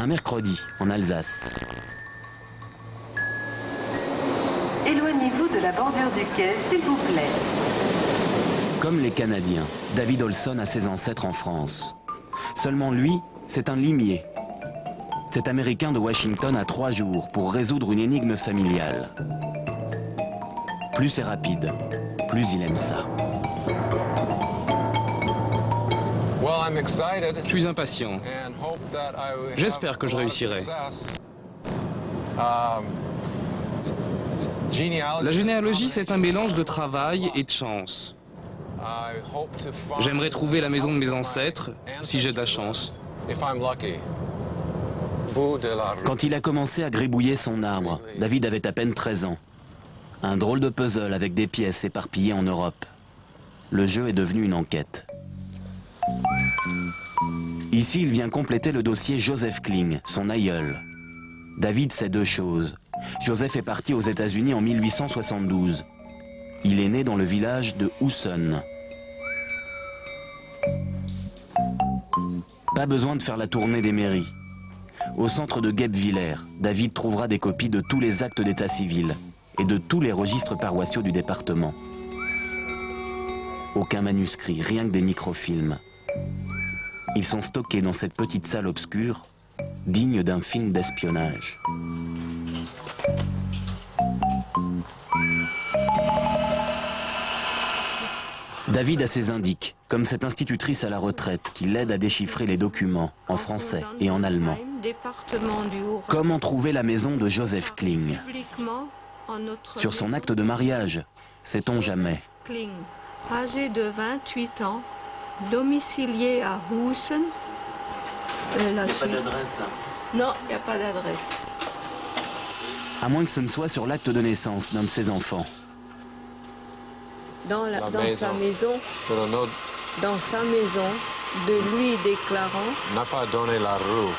Un mercredi, en Alsace. Éloignez-vous de la bordure du quai, s'il vous plaît. Comme les Canadiens, David Olson a ses ancêtres en France. Seulement lui, c'est un limier. Cet Américain de Washington a 3 jours pour résoudre une énigme familiale. Plus c'est rapide, plus il aime ça. Je suis impatient. J'espère que je réussirai. La généalogie, c'est un mélange de travail et de chance. J'aimerais trouver la maison de mes ancêtres, si j'ai de la chance. Quand il a commencé à gribouiller son arbre, David avait à peine 13 ans. Un drôle de puzzle avec des pièces éparpillées en Europe. Le jeu est devenu une enquête. Ici, il vient compléter le dossier Joseph Kling, son aïeul. David sait 2 choses. Joseph est parti aux États-Unis en 1872. Il est né dans le village de Husson. Pas besoin de faire la tournée des mairies. Au centre de Guebwiller, David trouvera des copies de tous les actes d'état civil et de tous les registres paroissiaux du département. Aucun manuscrit, rien que des microfilms. Ils sont stockés dans cette petite salle obscure, digne d'un film d'espionnage. David a ses indices, comme cette institutrice à la retraite qui l'aide à déchiffrer les documents en français et en allemand. Comment trouver la maison de Joseph Kling? Sur son acte de mariage, sait-on jamais? Kling, âgé de 28 ans, domicilié à Husson. Pas d'adresse. Non, il n'y a pas d'adresse. À moins que ce ne soit sur l'acte de naissance d'un de ses enfants. Dans sa maison, de lui déclarant... N'a pas donné la rue,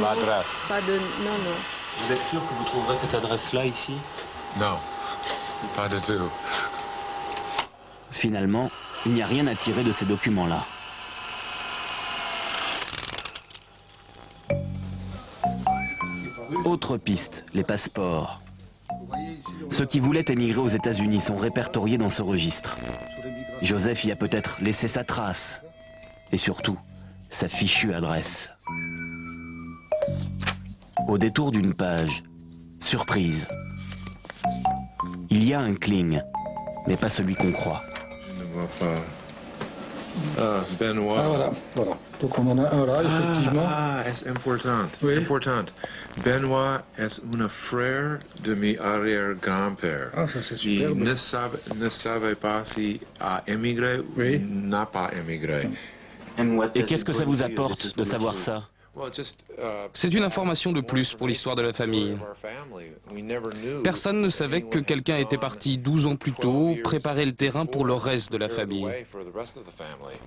l'adresse. Non. Vous êtes sûr que vous trouverez cette adresse-là ici? Non, pas du tout. Finalement, il n'y a rien à tirer de ces documents-là. Autre piste, les passeports. Ceux qui voulaient émigrer aux États-Unis sont répertoriés dans ce registre. Joseph y a peut-être laissé sa trace. Et surtout, sa fichue adresse. Au détour d'une page, surprise. Il y a un Kling, mais pas celui qu'on croit. Je ne vois pas. Ah, Benoît. Ah, voilà. Donc on en a un là, effectivement. C'est important. Oui. Important. Benoît est un frère de mes arrière-grand-père. Ah, ça c'est super. Il ne savait pas s'il a émigré ou n'a pas émigré. Et qu'est-ce que ça vous apporte de savoir ça? C'est une information de plus pour l'histoire de la famille. Personne ne savait que quelqu'un était parti 12 ans plus tôt, préparer le terrain pour le reste de la famille.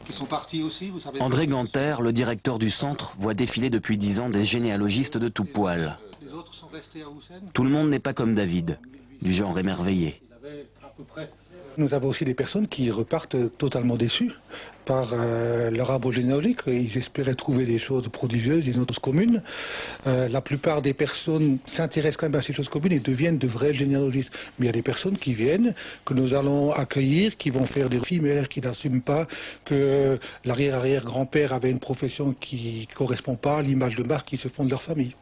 Ils sont partis aussi, vous savez. André Ganter, le directeur du centre, voit défiler depuis 10 ans des généalogistes de tout poil. Les autres sont restés à Husson. Tout le monde n'est pas comme David, du genre émerveillé. Il avait à peu près. Nous avons aussi des personnes qui repartent totalement déçues par leur arbre généalogique. Ils espéraient trouver des choses prodigieuses, des choses communes. La plupart des personnes s'intéressent quand même à ces choses communes et deviennent de vrais généalogistes. Mais il y a des personnes qui viennent, que nous allons accueillir, qui vont faire des éphémères, qui n'assument pas que l'arrière-arrière-grand-père avait une profession qui ne correspond pas à l'image de marque qui se font de leur famille.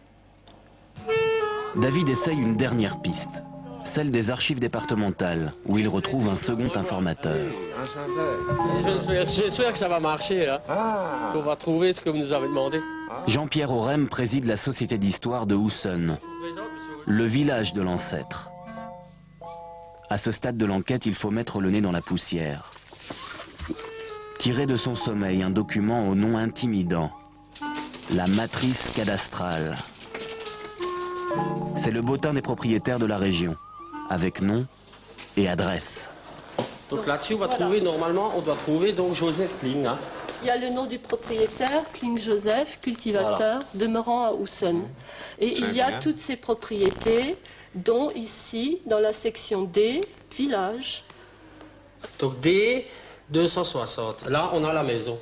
David essaye une dernière piste, celle des archives départementales, où il retrouve un second informateur. J'espère que ça va marcher, là. Qu'on va trouver ce que vous nous avez demandé. Jean-Pierre Aurem préside la société d'histoire de Husson, le village de l'ancêtre. À ce stade de l'enquête, il faut mettre le nez dans la poussière. Tirer de son sommeil un document au nom intimidant, la matrice cadastrale. C'est le bottin des propriétaires de la région, avec nom et adresse. Donc là-dessus, on va trouver, normalement, on doit trouver donc Joseph Kling. Hein. Il y a le nom du propriétaire, Kling Joseph, cultivateur, demeurant à Husson. Et il y a toutes ses propriétés, dont ici, dans la section D, village. Donc D, 260. Là, on a la maison.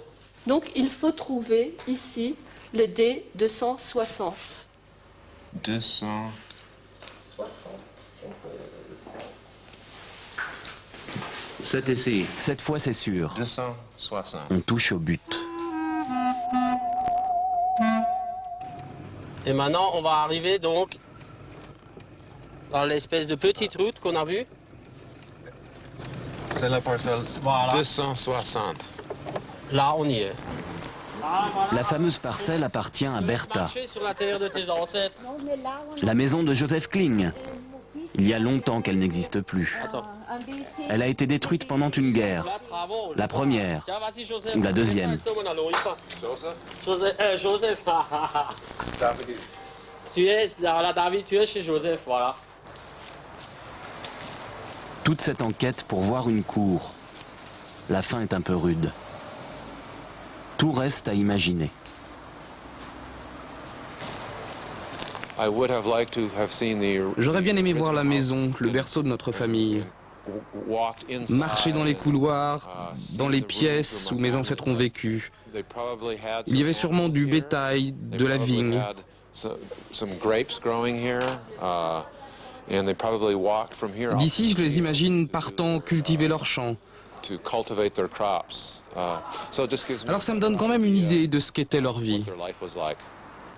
Donc il faut trouver ici le D 260. 200. 60. C'est ici. Cette fois, c'est sûr. 260. On touche au but. Et maintenant, on va arriver donc dans l'espèce de petite route qu'on a vue. C'est la parcelle Voilà. 260. Là, on y est. La fameuse parcelle appartient à Bertha, Marcher sur la terre de tes ancêtres. la maison de Joseph Kling. Il y a longtemps qu'elle n'existe plus. Attends. Elle a été détruite pendant une guerre, Là, travaux. la première Tiens, vas-y, Joseph. ou la deuxième. Joseph. Tu es, là, David, tu es chez Joseph, voilà. Toute cette enquête pour voir une cour. La fin est un peu rude. Tout reste à imaginer. J'aurais bien aimé voir la maison, le berceau de notre famille. Marcher dans les couloirs, dans les pièces où mes ancêtres ont vécu. Il y avait sûrement du bétail, de la vigne. D'ici, je les imagine partant cultiver leurs champs. Alors ça me donne quand même une idée de ce qu'était leur vie.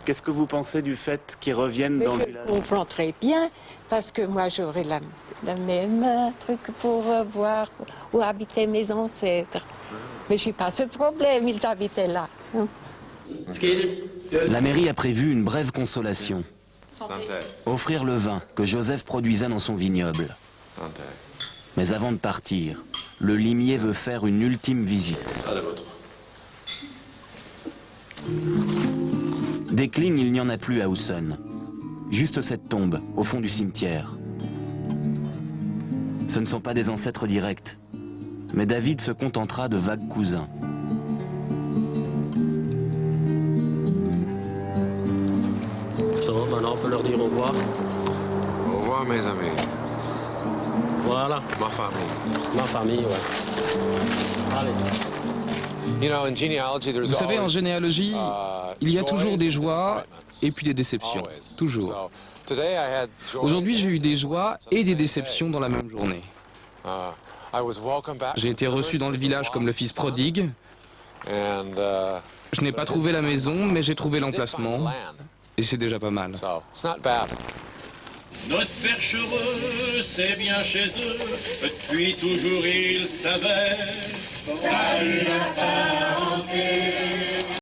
Qu'est-ce que vous pensez du fait qu'ils reviennent dans le village? Je comprends très bien, parce que moi j'aurais la même truc pour voir où habitaient mes ancêtres. Mais je n'ai pas ce problème, ils habitaient là. La mairie a prévu une brève consolation. Offrir le vin que Joseph produisait dans son vignoble. Mais avant de partir, le limier veut faire une ultime visite. Des Kling, il n'y en a plus à Husson. Juste cette tombe, au fond du cimetière. Ce ne sont pas des ancêtres directs, mais David se contentera de vagues cousins. So, maintenant, on peut leur dire au revoir. Au revoir, mes amis. Voilà, Ma famille. ma famille, ouais. Allez. Vous savez, en généalogie, il y a toujours des joies et puis des déceptions. Toujours. Aujourd'hui, j'ai eu des joies et des déceptions dans la même journée. J'ai été reçu dans le village comme le fils prodigue. Je n'ai pas trouvé la maison, mais j'ai trouvé l'emplacement. Et c'est déjà pas mal. Notre perchereux, c'est bien chez eux, depuis toujours ils savaient. Salut la parenté.